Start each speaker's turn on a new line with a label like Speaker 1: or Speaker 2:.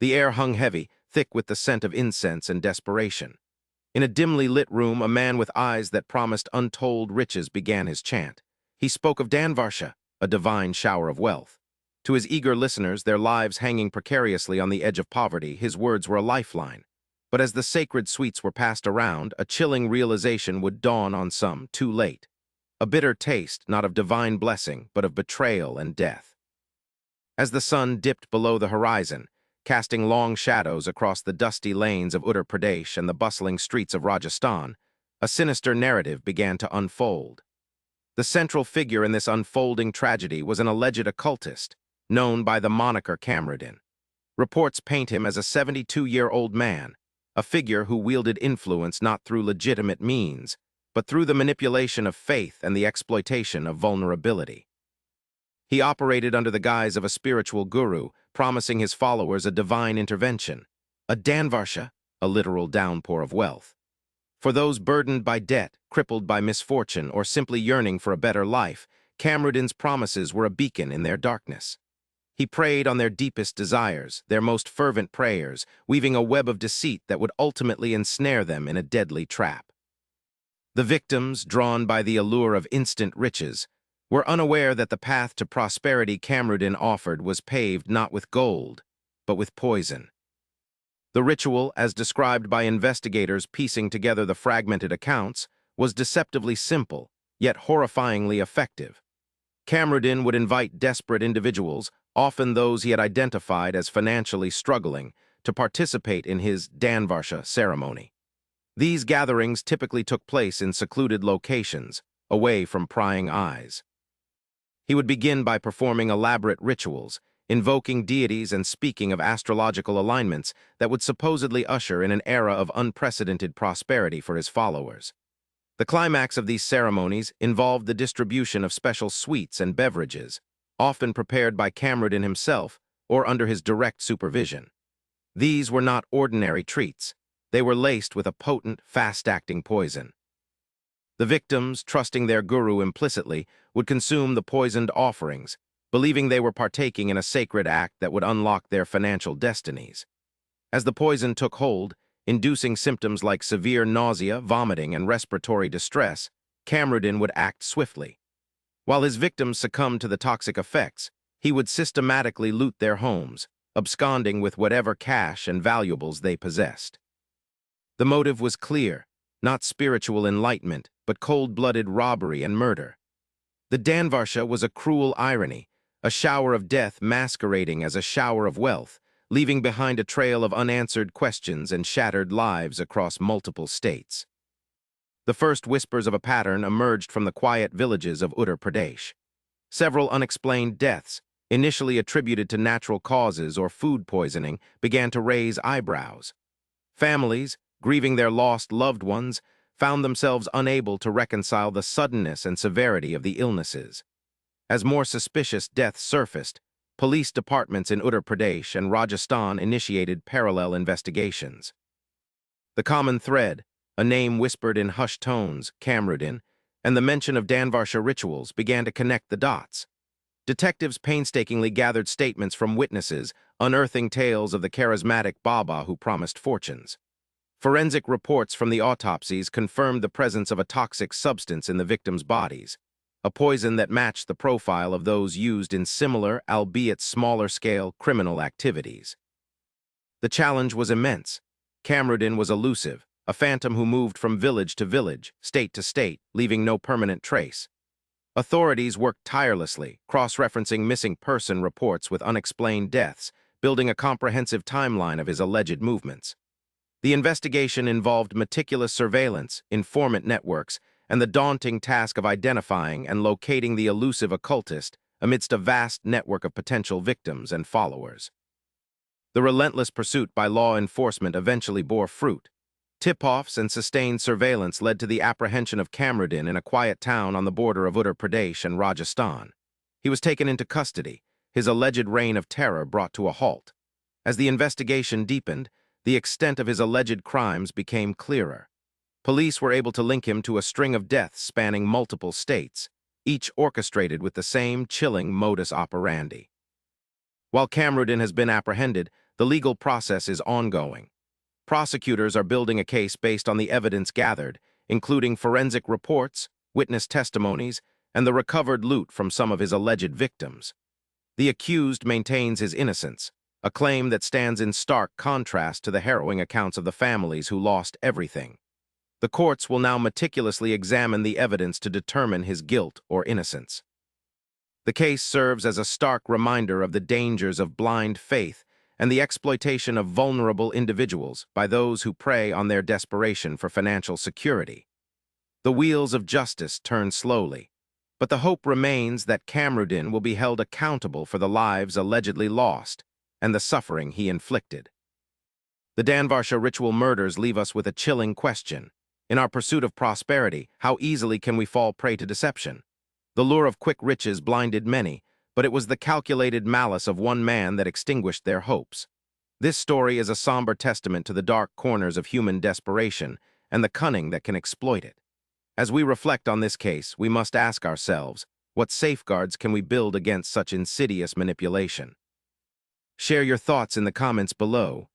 Speaker 1: The air hung heavy, thick with the scent of incense and desperation. In a dimly lit room, a man with eyes that promised untold riches began his chant. He spoke of Dhanvarsha, a divine shower of wealth. To his eager listeners, their lives hanging precariously on the edge of poverty, his words were a lifeline. But as the sacred sweets were passed around, a chilling realization would dawn on some too late. A bitter taste, not of divine blessing, but of betrayal and death. As the sun dipped below the horizon, casting long shadows across the dusty lanes of Uttar Pradesh and the bustling streets of Rajasthan, a sinister narrative began to unfold. The central figure in this unfolding tragedy was an alleged occultist, known by the moniker Kamrudin. Reports paint him as a 72-year-old man, a figure who wielded influence not through legitimate means, but through the manipulation of faith and the exploitation of vulnerability. He operated under the guise of a spiritual guru, promising his followers a divine intervention, a Dhanvarsha, a literal downpour of wealth. For those burdened by debt, crippled by misfortune, or simply yearning for a better life, Kamrudin's promises were a beacon in their darkness. He preyed on their deepest desires, their most fervent prayers, weaving a web of deceit that would ultimately ensnare them in a deadly trap. The victims, drawn by the allure of instant riches, were unaware that the path to prosperity Kamrudin offered was paved not with gold, but with poison. The ritual, as described by investigators piecing together the fragmented accounts, was deceptively simple, yet horrifyingly effective. Kamrudin would invite desperate individuals, often those he had identified as financially struggling, to participate in his Dhanvarsha ceremony. These gatherings typically took place in secluded locations, away from prying eyes. He would begin by performing elaborate rituals, invoking deities and speaking of astrological alignments that would supposedly usher in an era of unprecedented prosperity for his followers. The climax of these ceremonies involved the distribution of special sweets and beverages, often prepared by Kamrudin himself or under his direct supervision. These were not ordinary treats. They were laced with a potent, fast-acting poison. The victims, trusting their guru implicitly, would consume the poisoned offerings, believing they were partaking in a sacred act that would unlock their financial destinies. As the poison took hold, inducing symptoms like severe nausea, vomiting, and respiratory distress, Kamrudin would act swiftly. While his victims succumbed to the toxic effects, he would systematically loot their homes, absconding with whatever cash and valuables they possessed. The motive was clear, not spiritual enlightenment, but cold-blooded robbery and murder. The Dhanvarsha was a cruel irony, a shower of death masquerading as a shower of wealth, leaving behind a trail of unanswered questions and shattered lives across multiple states. The first whispers of a pattern emerged from the quiet villages of Uttar Pradesh. Several unexplained deaths, initially attributed to natural causes or food poisoning, began to raise eyebrows. Families, grieving their lost loved ones, found themselves unable to reconcile the suddenness and severity of the illnesses. As more suspicious deaths surfaced, police departments in Uttar Pradesh and Rajasthan initiated parallel investigations. The common thread, a name whispered in hushed tones, Kamrudin, and the mention of Dhanvarsha rituals began to connect the dots. Detectives painstakingly gathered statements from witnesses, unearthing tales of the charismatic Baba who promised fortunes. Forensic reports from the autopsies confirmed the presence of a toxic substance in the victims' bodies, a poison that matched the profile of those used in similar, albeit smaller-scale, criminal activities. The challenge was immense. Kamrudin was elusive, a phantom who moved from village to village, state to state, leaving no permanent trace. Authorities worked tirelessly, cross-referencing missing person reports with unexplained deaths, building a comprehensive timeline of his alleged movements. The investigation involved meticulous surveillance, informant networks, and the daunting task of identifying and locating the elusive occultist amidst a vast network of potential victims and followers. The relentless pursuit by law enforcement eventually bore fruit. Tip-offs and sustained surveillance led to the apprehension of Kamrudin in a quiet town on the border of Uttar Pradesh and Rajasthan. He was taken into custody, his alleged reign of terror brought to a halt. As the investigation deepened, the extent of his alleged crimes became clearer. Police were able to link him to a string of deaths spanning multiple states, each orchestrated with the same chilling modus operandi. While Kamrudin has been apprehended, The legal process is ongoing. Prosecutors are building a case based on the evidence gathered, including forensic reports, witness testimonies, and the recovered loot from some of his alleged victims. The accused maintains his innocence, a claim that stands in stark contrast to the harrowing accounts of the families who lost everything. The courts will now meticulously examine the evidence to determine his guilt or innocence. The case serves as a stark reminder of the dangers of blind faith and the exploitation of vulnerable individuals by those who prey on their desperation for financial security. The wheels of justice turn slowly, but the hope remains that Kamrudin will be held accountable for the lives allegedly lost and the suffering he inflicted. The Dhanvarsha Ritual Murders leave us with a chilling question. In our pursuit of prosperity, how easily can we fall prey to deception? The lure of quick riches blinded many, but it was the calculated malice of one man that extinguished their hopes. This story is a somber testament to the dark corners of human desperation and the cunning that can exploit it. As we reflect on this case, we must ask ourselves, what safeguards can we build against such insidious manipulation? Share your thoughts in the comments below.